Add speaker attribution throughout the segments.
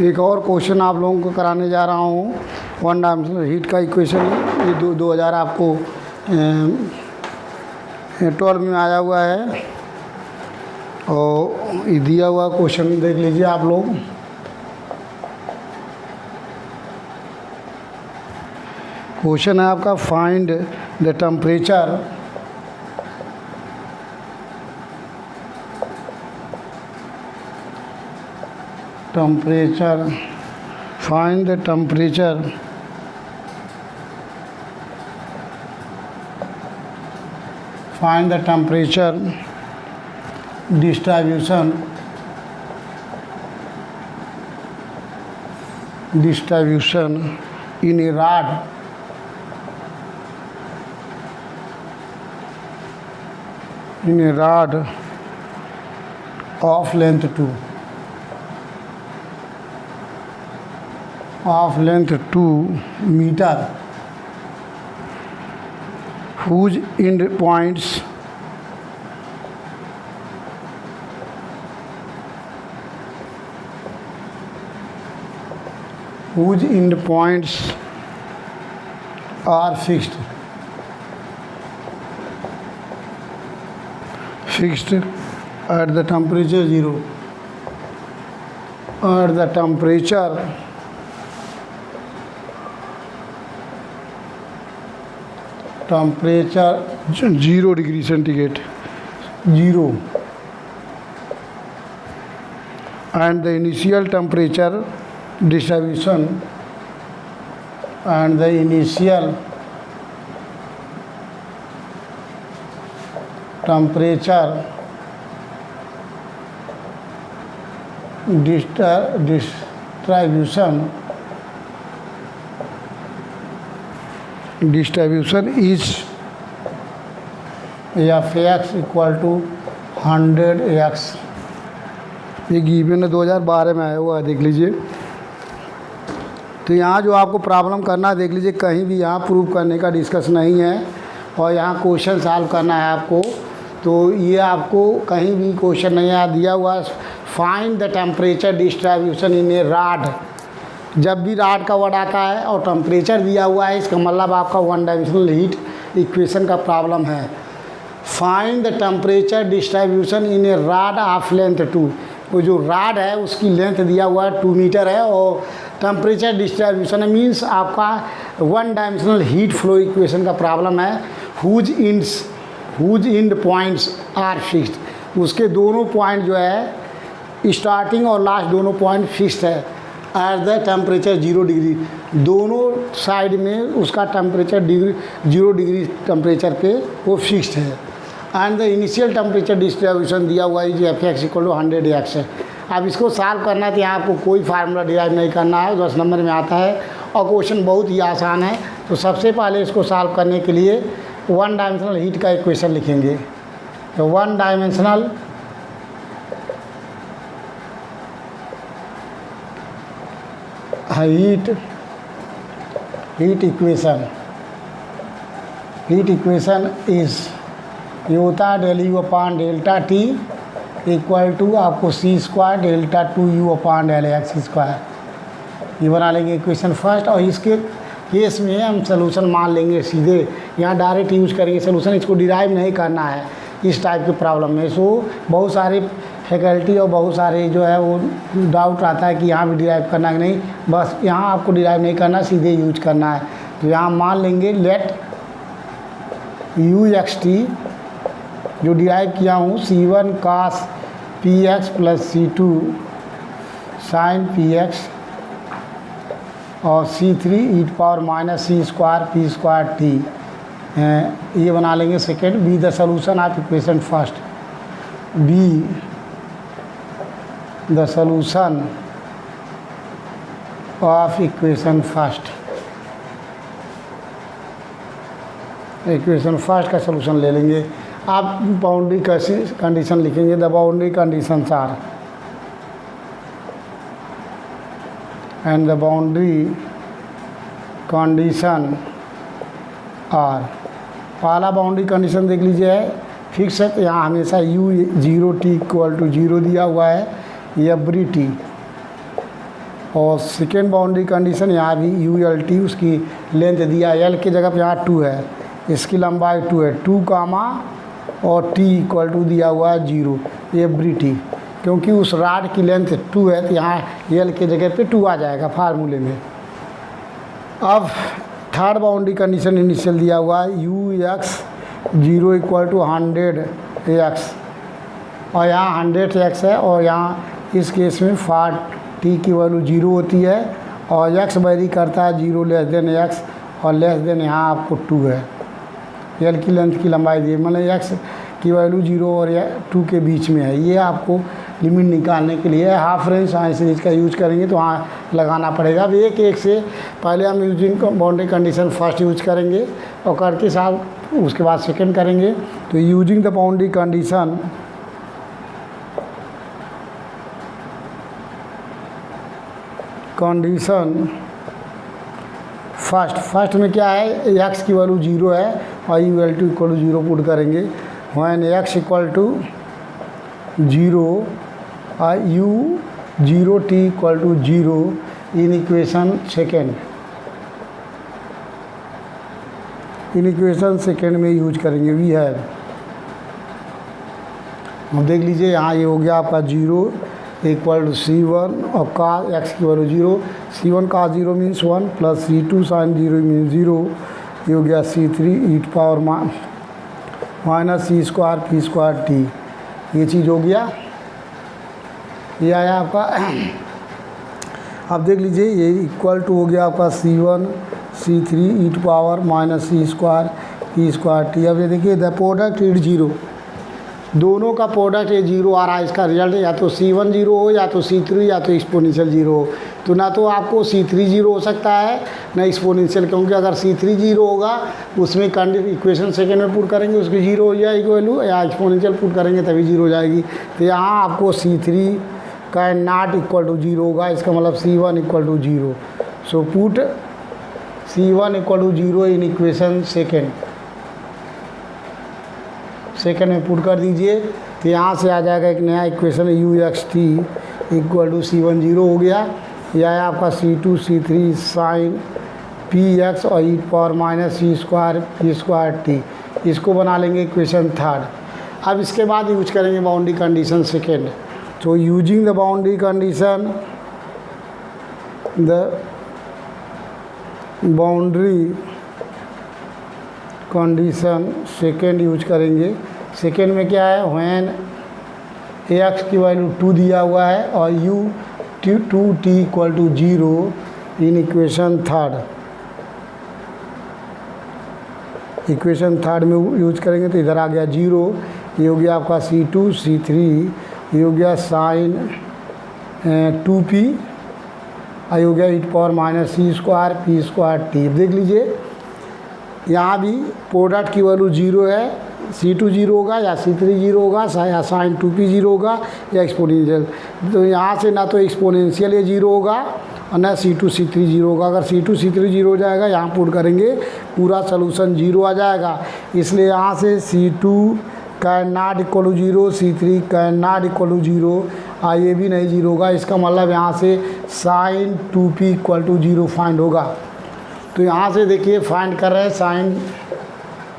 Speaker 1: एक और क्वेश्चन आप लोगों को कराने जा रहा हूँ। वन डायमेंशनल हीट का इक्वेशन ये 2000 आपको 12 में आया हुआ है और ये दिया हुआ क्वेश्चन देख लीजिए आप लोग। क्वेश्चन है आपका find the temperature find the temperature distribution in a rod of length 2 meter, whose end points are fixed at the temperature 0. At the temperature 0 degree centigrade, 0, and the initial temperature distribution distribution is Fx equal to 100x। ये given है 2012 में आया हुआ है, देख लीजिए। तो यहाँ जो आपको प्रॉब्लम करना है देख लीजिए, कहीं भी यहाँ प्रूव करने का डिस्कस नहीं है और यहाँ क्वेश्चन सॉल्व करना है आपको। तो ये आपको कहीं भी क्वेश्चन नहीं है दिया हुआ। Find the temperature distribution in A rod, जब भी रॉड का वर्ड आता है और टेम्परेचर दिया हुआ है, इसका मतलब आपका वन डायमेंशनल हीट इक्वेशन का प्रॉब्लम है। Find the temperature distribution in A rod of length 2, वो जो रॉड है उसकी लेंथ दिया हुआ है 2 मीटर है और टेम्परेचर डिस्ट्रीब्यूशन है, मीन्स आपका one dimensional heat flow equation का प्रॉब्लम है। Whose end points are fixed, उसके दोनों पॉइंट जो है स्टार्टिंग और लास्ट दोनों पॉइंट फिक्स्ड है। एट द टेम्परेचर 0 डिग्री, दोनों साइड में उसका टेम्परेचर 0 डिग्री टेम्परेचर पे वो फिक्स्ड है। And the initial temperature distribution दिया हुआ है जो Fx इक्वल टू 100x है। अब इसको सॉल्व करना है तो यहाँ आपको कोई फार्मूला डिराइव नहीं करना है, 10 नंबर में आता है और क्वेश्चन बहुत ही आसान है। तो सबसे पहले इसको सॉल्व करने के लिए वन डायमेंशनल हीट का इक्वेशन लिखेंगे। तो one dimensional heat equation is ये होता है del U upon delta t equal to आपको c² डेल्टा 2U अपान del x²। ये बना लेंगे इक्वेशन फर्स्ट और इसके केस में हम सोल्यूशन मान लेंगे सीधे, यहाँ डायरेक्ट यूज करेंगे सोल्यूशन, इसको डिराइव नहीं करना है इस टाइप के प्रॉब्लम में। सो बहुत सारे फैकल्टी और बहुत सारे जो है वो डाउट आता है कि यहाँ भी डिराइव करना है, नहीं, बस यहाँ आपको डिराइव नहीं करना, सीधे यूज करना है। तो यहाँ मान लेंगे लेट u(xt) जो डिराइव किया हूँ c1 cos px plus c2 sin px और c3 e power minus c² p² t, ये बना लेंगे second. Be the solution of equation first, be the solution of equation first, equation first का solution ले लेंगे। आप बाउंड्री कैसे condition लिखेंगे, the boundary conditions are and the boundary condition are. पहला बाउंड्री कंडीशन देख लीजिए है फिक्स है, तो यहाँ हमेशा u0t इक्वल टू 0 दिया हुआ है एवरी t, और सेकेंड बाउंड्री कंडीशन यहाँ भी यू एल टी, उसकी लेंथ दिया एल की जगह पे यहाँ 2 है, इसकी लंबाई 2 है, 2 कामा और टी इक्वल टू दिया हुआ है 0 एवरी टी, क्योंकि उस राड की लेंथ 2 है तो यहाँ एल के जगह पे 2 आ जाएगा फार्मूले में। अब थर्ड बाउंड्री कंडीशन इनिशियल दिया हुआ है u x 0 equal to 100 x, और यहाँ 100 एक्स है, और यहाँ इस केस में फार टी की वैल्यू 0 होती है और एक्स वेरी करता है 0 लेस देन एक्स, और लेस देन यहाँ आपको 2 है, एल की लेंथ की लंबाई दी, मतलब एक्स की वैल्यू 0 और 2 के बीच में है। ये आपको लिमिट निकालने के लिए हाफ रेंज साइन सीरीज का यूज करेंगे तो वहाँ लगाना पड़ेगा। अब एक एक से पहले हम using boundary condition first use करेंगे और करके साथ उसके बाद सेकंड करेंगे। तो using the boundary condition first में क्या है, एक्स की वैल्यू 0 है और u l two equal to 0 put करेंगे। व्हेन एक्स इक्वल टू 0 और u 0 t equal to 0 in equation second में यूज करेंगे। वी हैव, अब देख लीजिए यहाँ ये हो गया आपका 0 इक्वल टू C1 और का एक्स की वैल्यू 0, C1 का 0 means 1 plus C2 sign 0 means 0, ये हो गया C3 ई पावर माइनस सी स्क्वायर पी स्क्वायर टी, ये चीज़ हो गया, ये आया आपका। अब देख लीजिए ये इक्वल टू हो गया आपका C1 C3 ई पावर माइनस सी स्क्वायर पी स्क्वायर टी। अब ये देखिए द प्रोडक्ट इज 0, दोनों का प्रोडक्ट ये 0 आ रहा है, इसका रिजल्ट या तो C1 0 हो या तो C3 या तो एक्सपोनेंशियल 0 हो। तो ना तो आपको C3 0 हो सकता है ना एक्सपोनेंशियल, क्योंकि अगर C3 0 होगा उसमें इक्वेशन सेकेंड में पुट करेंगे उसकी 0 हो जाएगी वैल्यू, या एक्सपोनेंशियल पुट करेंगे तभी 0 हो जाएगी। तो यहाँ आपको C3 का नॉट इक्वल टू 0 होगा, इसका मतलब C1 equal to 0। So put C1 equal to 0 in equation second में पुट कर दीजिए। तो यहाँ से आ जाएगा एक नया equation u x t equal to C1 0 हो गया, यह है आपका C2 C3 sign P x और ई पावर माइनस सी स्क्वायर पी स्क्वायर टी, इसको बना लेंगे इक्वेशन थर्ड। अब इसके बाद यूज करेंगे बाउंड्री कंडीशन सेकेंड। तो using the boundary condition second use करेंगे। सेकेंड में क्या है, व्हेन एक्स की वैल्यू 2 दिया हुआ है और u 2t equal to 0 in equation third में यूज करेंगे। तो इधर आ गया 0, ये हो गया आपका C2 C3, ये हो गया साइन 2p, ये हो गया ई पावर माइनस सी स्क्वायर पी स्क्वायर टी। देख लीजिए यहाँ भी प्रोडक्ट की वैल्यू 0 है, C2 0 होगा या C3 0 होगा या साइन 2p 0 होगा या एक्सपोनेंशियल। तो यहाँ से ना तो एक्सपोनेंशियल ये 0 होगा और ना C2 C3 0 होगा। अगर C2 C3 0 हो जाएगा यहाँ पुट करेंगे पूरा सोल्यूशन 0 आ जाएगा, इसलिए यहाँ से C2 का नॉट इक्वल टू 0, C3 का नॉट इक्वल टू 0, ये भी नहीं 0 होगा। इसका मतलब यहाँ से sign 2p equal to 0 find होगा। तो यहाँ से देखिए फाइंड कर रहे हैं sine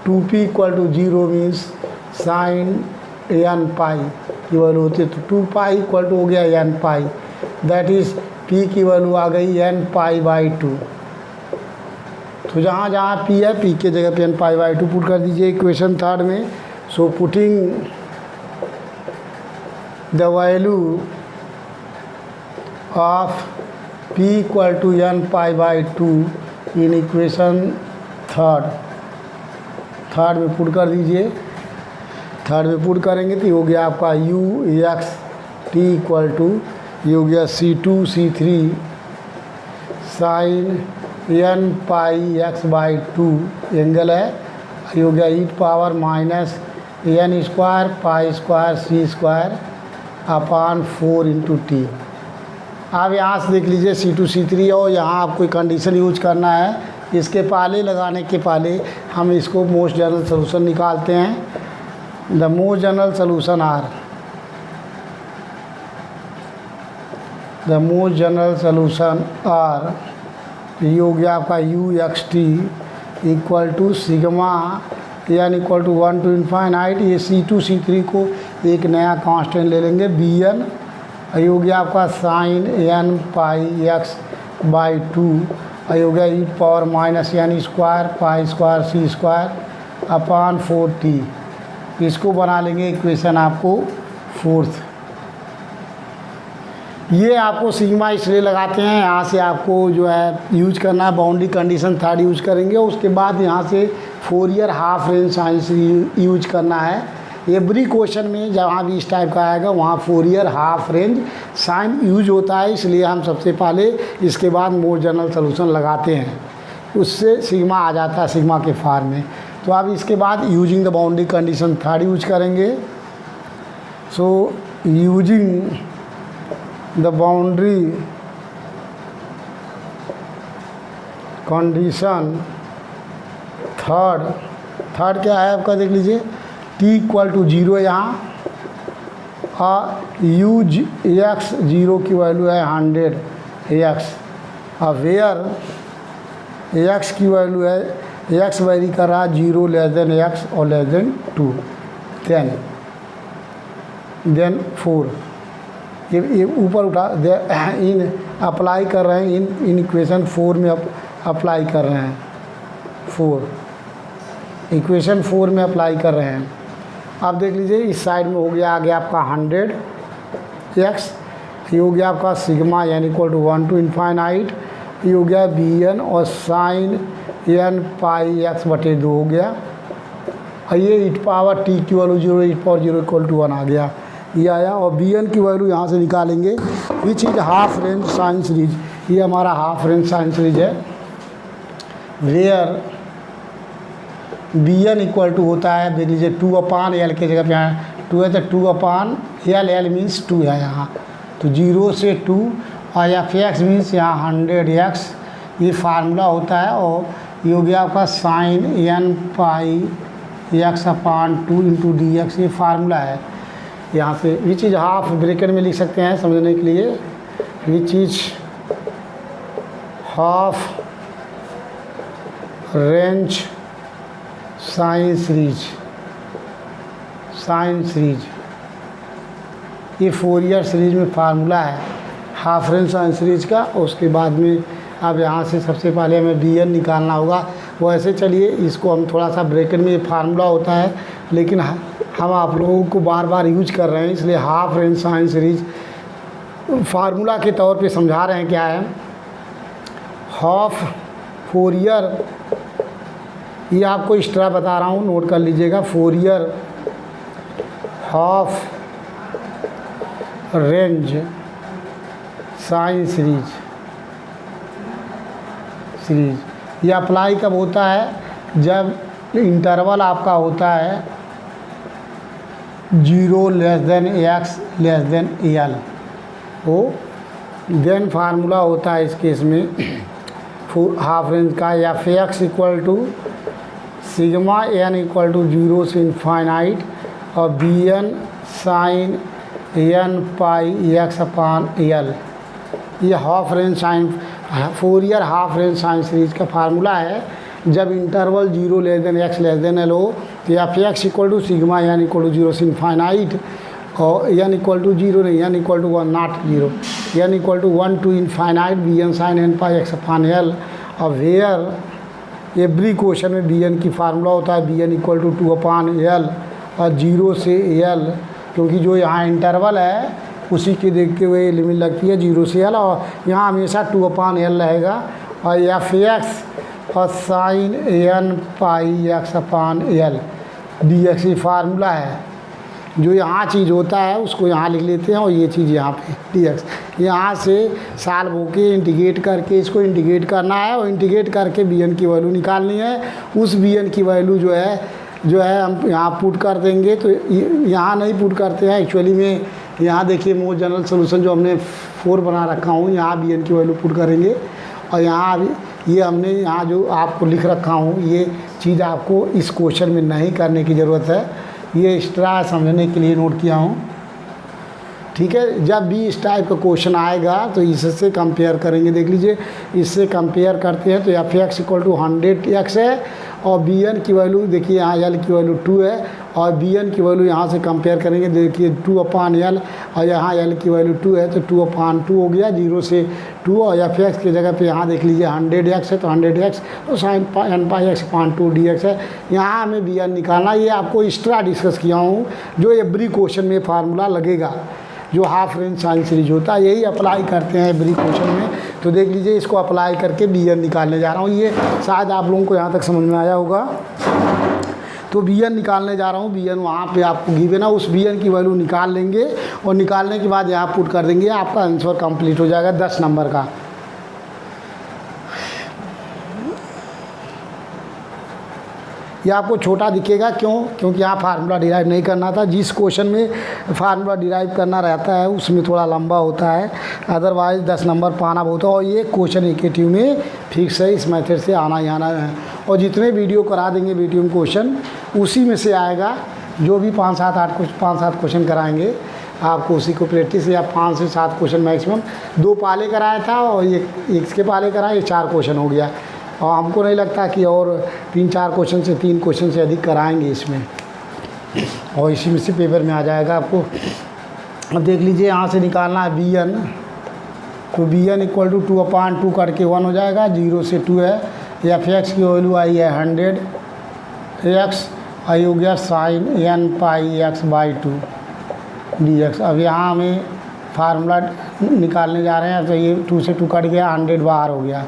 Speaker 1: 2p equal to 0 means sine n pi की वैल्यू होती है, तो 2 पाई इक्वल टू हो गया n pi, that is p की वैल्यू आ गई n पाई बाई 2। तो जहाँ जहाँ p है p के जगह पे n पाई बाई 2 पुट कर दीजिए इक्वेशन थर्ड में। So putting the value of p equal to n pi by 2 in equation third में पुट कर दीजिए। थर्ड में पुट करेंगे तो ये हो गया आपका u x t equal to, ये हो गया C2 C3 sine n pi x by 2 angle है, ये हो गया e power minus n square pi square c square upon 4 into t. अब यहाँ से देख लीजिए C2 C3 और यहाँ आपको कंडीशन यूज करना है। इसके पहले लगाने के पहले हम इसको मोस्ट जनरल सॉल्यूशन निकालते हैं। The most general solution are, the most general solution are, ये हो गया आपका u x t equal to sigma n equal to 1 to infinite. ये C2 C3 को एक नया कांस्टेंट ले लेंगे बी एन। ये हो गया आपका sine n pi x by 2। ये हो गया e power minus n square pi square c square upon 4t। इसको बना लेंगे इक्वेशन आपको फोर्थ। ये आपको सिग्मा इसलिए लगाते हैं, यहाँ से आपको जो है यूज करना है बाउंड्री कंडीशन थर्ड यूज करेंगे। उसके बाद यहाँ से Fourier half range science use करना है। एवरी क्वेश्चन में जहाँ भी इस टाइप का आएगा वहाँ Fourier half range sign use होता है, इसलिए हम सबसे पहले इसके बाद मोस्ट जनरल सोल्यूशन लगाते हैं, उससे सिग्मा आ जाता है सिग्मा के फॉर्म में। तो अब इसके बाद using the boundary condition third use करेंगे। So using the boundary condition third क्या है आपका देख लीजिए, t इक्वल टू 0 यहाँ, यू एक्स 0 की वैल्यू है 100 एक्स, वेयर एक्स की वैल्यू है, एक्स वेरी कर रहा है 0 लेस देन एक्स और लेस देन 2, देन 4। ये ऊपर उठा इन अप्लाई कर रहे हैं, इन इक्वेशन 4 में अप्लाई कर रहे हैं, 4 इक्वेशन 4 में अप्लाई कर रहे हैं। अब देख लीजिए इस साइड में हो गया, आ गया आपका 100 एक्स, ये हो गया आपका sigma n equal to 1 to infinite, ये हो गया बी एन और साइन एन पाई एक्स बटे 2 हो गया, और ये ईट पावर टी की value 0 e to power 0 equal to 1 आ गया, ये आया। और बी एन की वैल्यू यहाँ से निकालेंगे which is half range sine series, ये हमारा हाफ रेंज साइन सीरीज है, where b n equal to होता है देख लीजिए 2 अपान एल के जगह पे यहाँ 2 है तो 2 अपान एल, एल मीन्स 2 है यहाँ, तो 0 से 2 और एफ एक्स मीन्स यहाँ 100 एक्स, ये फार्मूला होता है। और ये हो गया आपका साइन एन पाई एक्स अपान 2 इंटू डी एक्स, ये फार्मूला है। यहाँ से विच इज हाफ ब्रैकेट में लिख सकते हैं समझने के लिए, विच is half range sine series, ये फोरियर सीरीज में फार्मूला है हाफ रेंज साइन सीरीज का। और उसके बाद में अब यहाँ से सबसे पहले हमें बी एन निकालना होगा। वैसे चलिए इसको हम थोड़ा सा ब्रैकेट में, ये फार्मूला होता है लेकिन हम आप लोगों को बार बार यूज कर रहे हैं, इसलिए half range sine series formula के तौर पे समझा रहे हैं। क्या है हाफ फोरियर, ये आपको एक्स्ट्रा बता रहा हूँ, नोट कर लीजिएगा, Fourier half range sine series ये अप्लाई कब होता है, जब इंटरवल आपका होता है 0 less than x less than l, वो देन फार्मूला होता है इस केस में हाफ रेंज का, या f x equal to sigma n equal to 0 से इनफाइनाइट और b n sine n pi x upon l, ये half range sine Fourier half range sine series का फार्मूला है। जब interval 0 less than x less than l हो तो f x equal to sigma n equal to 0 से infinite और n equal to 0 नहीं, n equal to 1 not 0, n equal to 1 to infinite b n sine n pi x upon l. और where every question में b n की formula होता है b n equal to 2 upon l और 0 से L, क्योंकि जो यहाँ इंटरवल है उसी के देखते हुए लिमिट लगती है 0 से एल, और यहाँ हमेशा 2 अपान एल रहेगा। और एफ एक्स और sine n pi x upon L D x ये फार्मूला है। जो यहाँ चीज़ होता है उसको यहाँ लिख लेते हैं और ये चीज़ यहाँ पे डी एक्स, यहाँ से साल बो के इंटीग्रेट करके इसको इंटीग्रेट करना है और इंटीग्रेट करके बी एन की वैल्यू निकालनी है। उस बी एन की वैल्यू जो है हम यहाँ पुट कर देंगे, तो यहाँ नहीं पुट करते हैं एक्चुअली में, यहाँ देखिए मोस्ट जनरल सोल्यूशन जो हमने 4 बना रखा हूँ, यहाँ बी एन की वैल्यू पुट करेंगे। और यहाँ अभी ये हमने यहाँ जो आपको लिख रखा हूँ ये चीज़ आपको इस क्वेश्चन में नहीं करने की ज़रूरत है, ये एक्स्ट्रा समझने के लिए नोट किया हूँ, ठीक है। जब भी इस टाइप का क्वेश्चन आएगा तो इससे कंपेयर करेंगे। देख लीजिए, इससे कंपेयर करते हैं तो f x equal to 100x है और बी एन की वैल्यू देखिए यहाँ एल की वैल्यू 2 है और बी एन की वैल्यू यहाँ से कंपेयर करेंगे। देखिए 2/L और यहाँ एल की वैल्यू 2 है तो 2/2 हो गया, 0 से 2। और एफ एक्स की जगह पे यहाँ देख लीजिए 100x है तो 100x और साइन n/x/2 dx है। यहाँ हमें बी एन निकालना, ये आपको एक्स्ट्रा डिस्कस किया हूँ जो एवरी क्वेश्चन में फार्मूला लगेगा, जो हाफ रेंज साइन सीरीज होता है यही अप्लाई करते हैं एवरी क्वेश्चन में। तो देख लीजिए, इसको अप्लाई करके बी एन निकालने जा रहा हूँ। ये शायद आप लोगों को यहाँ तक समझ में आया होगा। तो बी एन निकालने जा रहा हूँ। बी एन वहाँ पे आपको गिवन है, उस बी एन की वैल्यू निकाल लेंगे और निकालने के बाद यहाँ पुट कर देंगे, आपका आंसर कंप्लीट हो जाएगा 10 नंबर का। ये आपको छोटा दिखेगा क्यों? क्योंकि यहाँ फार्मूला डिराइव नहीं करना था। जिस क्वेश्चन में फार्मूला डिराइव करना रहता है उसमें थोड़ा लंबा होता है, अदरवाइज 10 नंबर पाना बहुत है। और ये क्वेश्चन एकेटिव में फिक्स है, इस मेथड से आना ही आना है। और जितने वीडियो करा देंगे वीडियो में क्वेश्चन उसी में से आएगा, जो भी 5-7 क्वेश्चन कराएंगे आपको उसी को प्रैक्टिस, या 5 से 7 क्वेश्चन मैक्सिमम। 2 पाले कराया था और एक के पाले कराया, ये 4 क्वेश्चन हो गया। और हमको नहीं लगता कि और 3-4 क्वेश्चन से 3 क्वेश्चन से अधिक कराएंगे इसमें, और इसी में से पेपर में आ जाएगा आपको। अब देख लीजिए, यहाँ से निकालना है बी एन, तो बी एन इक्वल टू 2/2 करके 1 हो जाएगा, 0 से 2 है। एफ एक्स की वैल्यू आई है 100x, आई हो गया साइन n/x/2 dx। अब यहाँ हमें फार्मूला निकालने जा रहे हैं, तो ये 2 से 2 कट गया, 100 बाहर हो गया,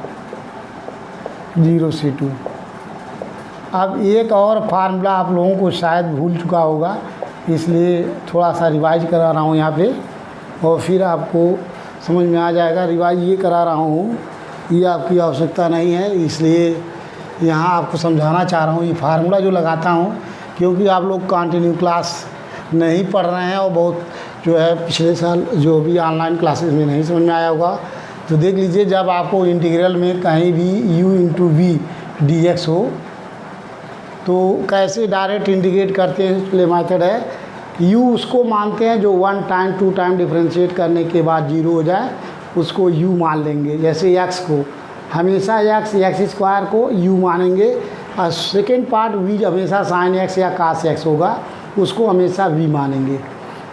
Speaker 1: 0 से 2। अब एक और फार्मूला आप लोगों को शायद भूल चुका होगा, इसलिए थोड़ा सा रिवाइज करा रहा हूँ यहाँ पे, और फिर आपको समझ में आ जाएगा। रिवाइज ये करा रहा हूँ, ये आपकी आवश्यकता नहीं है, इसलिए यहाँ आपको समझाना चाह रहा हूँ। ये फार्मूला जो लगाता हूँ, क्योंकि आप लोग कंटिन्यू क्लास नहीं पढ़ रहे हैं और बहुत जो है पिछले साल जो भी ऑनलाइन क्लासेस में नहीं समझ में आया होगा, तो देख लीजिए, जब आपको इंटीग्रल में कहीं भी u into v d x हो तो कैसे डायरेक्ट इंटीग्रेट करते हैं, इसके लिए मेथड है। u उसको मानते हैं जो 1 टाइम 2 टाइम डिफ्रेंशिएट करने के बाद 0 हो जाए, उसको u मान लेंगे। जैसे x को हमेशा x स्क्वायर को u मानेंगे, और सेकेंड पार्ट v हमेशा साइन x या कास x होगा, उसको हमेशा v मानेंगे।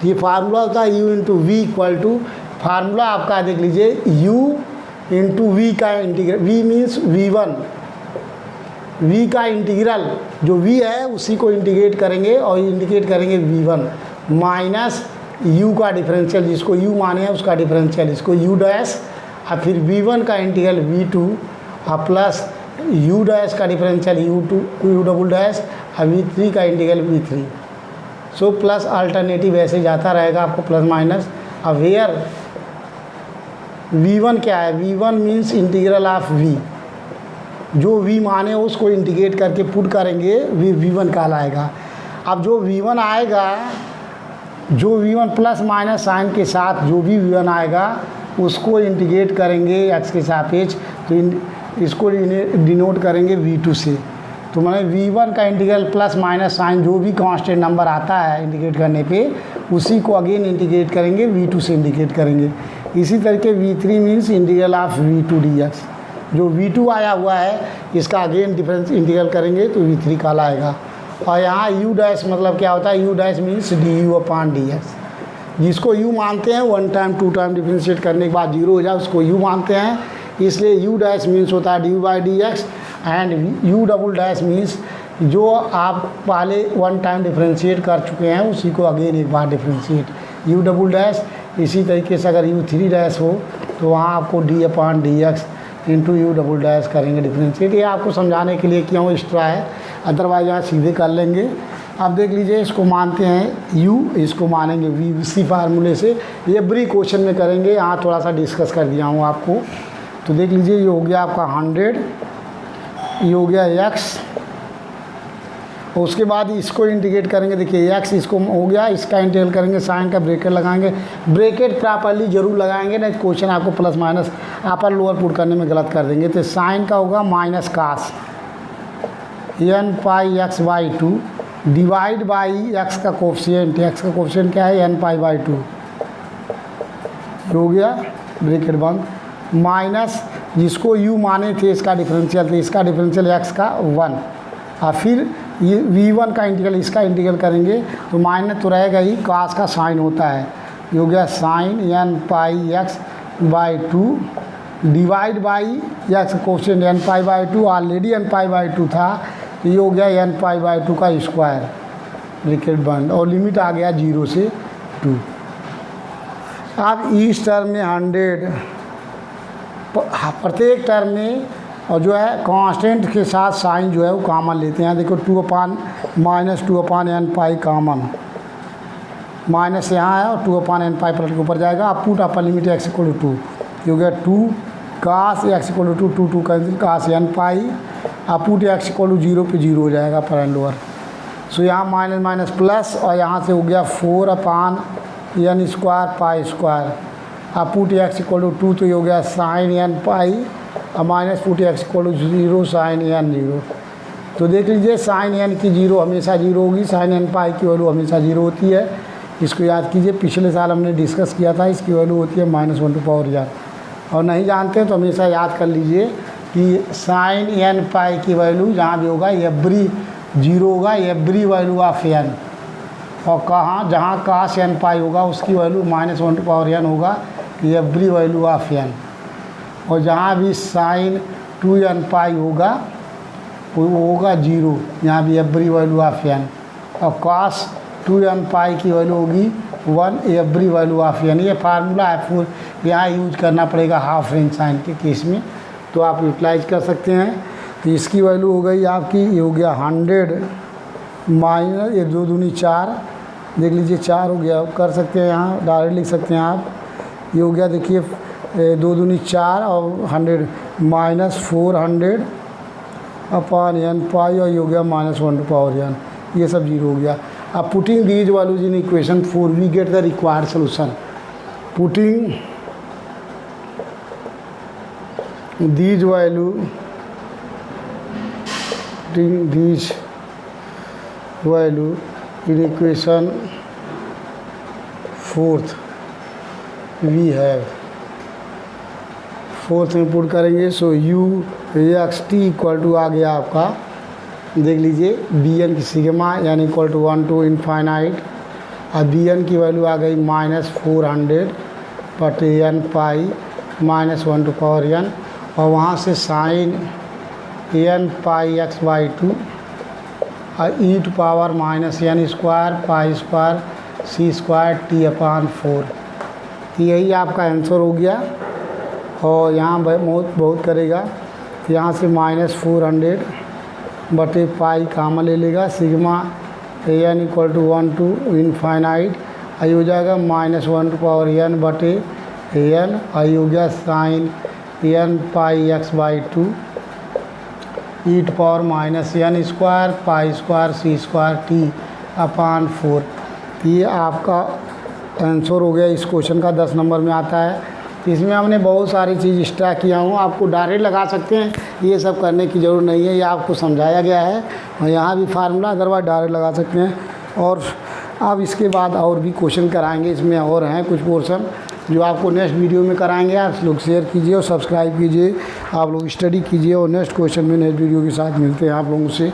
Speaker 1: ये फार्मूला होता है u into v equal to, formula आपका देख लीजिए, u इंटू वी का इंटीग्रल, v मीन्स v1, v का इंटीग्रल जो v है उसी को इंटीग्रेट करेंगे और इंटीग्रेट करेंगे v1 माइनस u का डिफरेंशियल, जिसको u माने हैं उसका डिफरेंशियल, इसको u डैश, और फिर v1 का इंटीग्रल v2 और प्लस u डैश का डिफरेंशियल u डबल डैश और v3 का integral v3। So plus alternative ऐसे जाता रहेगा आपको, प्लस माइनस। अब वेयर v1 क्या है? v1 means integral of v, जो v माने उसको इंटीग्रेट करके पुट करेंगे, v1 कहलाएगा। अब जो v1 आएगा, जो v1 प्लस माइनस साइन के साथ जो भी v1 आएगा उसको इंटीग्रेट करेंगे x के सापेक्ष, तो इसको डिनोट करेंगे v2 से। तो मैंने v1 का इंटीग्रल प्लस माइनस साइन जो भी कांस्टेंट नंबर आता है इंटीग्रेट करने पे, उसी को अगेन इंटीग्रेट करेंगे, v2 से इंटीग्रेट करेंगे। इसी तरीके v3 means integral of v2 dx, जो v2 आया हुआ है इसका अगेन डिफरेंस इंटीग्रल करेंगे तो v3 कहलाएगा। और यहाँ u डैश मतलब क्या होता है? u डैश मीन्स du/dx, जिसको u मानते हैं 1 टाइम 2 टाइम डिफरेंशिएट करने के बाद 0 हो जाए उसको u मानते हैं, इसलिए u डैश मीन्स होता है du/dx। And u double dash means जो आप पहले 1 टाइम डिफरेंशिएट कर चुके हैं उसी को अगेन एक बार डिफरेंशिएट, u डबल डैश। इसी तरीके से अगर u3 डैश हो तो वहाँ आपको d/dx into u double dash करेंगे डिफरेंशिएट। ये आपको समझाने के लिए क्यों एक्स्ट्रा है, अदरवाइज यहाँ सीधे कर लेंगे। अब देख लीजिए, इसको मानते हैं u, इसको मानेंगे v, इसी फार्मूले से एवरी क्वेश्चन में करेंगे। यहाँ थोड़ा सा डिस्कस कर दिया हूँ आपको। तो देख लीजिए, ये हो गया आपका 100, ये हो गया x, और उसके बाद इसको इंटीग्रेट करेंगे। देखिए x इसको हो गया, इसका इंटीग्रेट करेंगे, साइन का ब्रैकेट लगाएंगे, ब्रैकेट प्रॉपर्ली जरूर लगाएंगे, नहीं क्वेश्चन आपको plus minus upper lower put करने में गलत कर देंगे। तो साइन का होगा minus cos n/x/2 divide by x का कोफिशिएंट, x का कोफिशिएंट क्या है? n/2 हो गया ब्रैकेट बंद, माइनस जिसको u माने थे इसका डिफरेंशियल, तो इसका डिफरेंशियल x का 1, और फिर ये v1 का इंटीग्रल, इसका इंटीग्रल करेंगे तो माइनस तो रहेगा ही, cos का साइन होता है, ये हो गया sine n pi x by 2 divide by x quotient n pi by 2, already n pi by 2 था, तो ये हो गया n पाई बाई 2 का स्क्वायर ब्रैकेट बंद, और लिमिट आ गया 0 से 2। अब इस टर्म में 100 प्रत्येक टर्म में, और जो है कांस्टेंट के साथ साइन जो है वो कॉमन लेते हैं। देखो 2 अपान माइनस 2 अपान n पाई कॉमन, माइनस यहाँ है और 2 अपान n पाई पलट के ऊपर जाएगा, आप put upper limit x equal to 2, ये हो गया 2 cos x equal to 2, 2 cancel, cos n pi, आप पुट x इक्वल टू 0 पे 0 हो जाएगा अपर एंड लोअर। सो यहाँ माइनस माइनस प्लस, और यहाँ से हो गया 4 upon n square pi square, आप पुट x इक्वल टू 2, तो ये हो गया साइन n पाई, और minus put x equal to 0 sine n 0। तो देख लीजिए साइन n की 0 हमेशा 0 होगी, साइन n पाई की वैल्यू हमेशा 0 होती है। इसको याद कीजिए, पिछले साल हमने डिस्कस किया था, इसकी वैल्यू होती है -1 टू पावर n, और नहीं जानते तो हमेशा याद कर लीजिए कि साइन n पाई की वैल्यू जहाँ भी होगा एवरी 0 होगा, एवरी वैल्यू ऑफ n, और कहाँ जहाँ कास n पाई होगा उसकी वैल्यू -1 टू पावर n होगा, एवरी वैल्यू ऑफ n, और जहाँ भी साइन 2n पाई होगा वो होगा 0, यहाँ भी एवरी वैल्यू ऑफ n, और कास 2n पाई की वैल्यू होगी 1, एवरी वैल्यू ऑफ n। ये फार्मूला है, फिर यहाँ यूज करना पड़ेगा हाफ रेंज साइन के केस में, तो आप यूटिलाइज कर सकते हैं। तो इसकी वैल्यू हो गई आपकी, ये हो गया 100 माइनस, ये 2 दूनी 4, देख लीजिए 4 हो गया, कर सकते हैं यहाँ डायरेक्ट लिख सकते हैं आप, ये हो गया देखिए 2 दूनी 4 और 100 माइनस 400 अपान n पाई, और ये हो गया -1 टू पावर n, ये सब 0 हो गया। अब putting these values in equation 4 we get the required solution. Putting these value, putting these value in equation 4th we have, 4th में पुट करेंगे, so u x t equal to आ गया आपका, देख लीजिए बी एन की sigma यानी equal to 1 to infinite, और बी एन की वैल्यू आ गई -400 बटे n pi -1 to power n, और वहाँ से sign n pi x by 2 और e to power -n square pi square c square t upon 4। तो यही आपका आंसर हो गया, और यहाँ बहुत करेगा, तो यहाँ से -400 बटे पाई कामा ले लेगा, sigma n equal to 1 to infinite, I हो जाएगा -1 टू पावर n बटे n, आई हो गया sine n pi x by 2 e to power -n square pi square c square t upon 4। ये आपका आंसर हो गया, इस क्वेश्चन का 10 नंबर में आता है। इसमें हमने बहुत सारी चीज़ एक्स्ट्रा किया हूँ, आपको डायरेक्ट लगा सकते हैं, ये सब करने की ज़रूरत नहीं है, ये आपको समझाया गया है, और यहाँ भी फार्मूला अदरवाइज डायरेक्ट लगा सकते हैं। और अब इसके बाद और भी क्वेश्चन कराएंगे, इसमें और हैं कुछ पोर्शन जो आपको नेक्स्ट वीडियो में कराएंगे। आप लोग शेयर कीजिए और सब्सक्राइब कीजिए, आप लोग स्टडी कीजिए, और नेक्स्ट क्वेश्चन में नेक्स्ट वीडियो के साथ मिलते हैं आप लोगों से।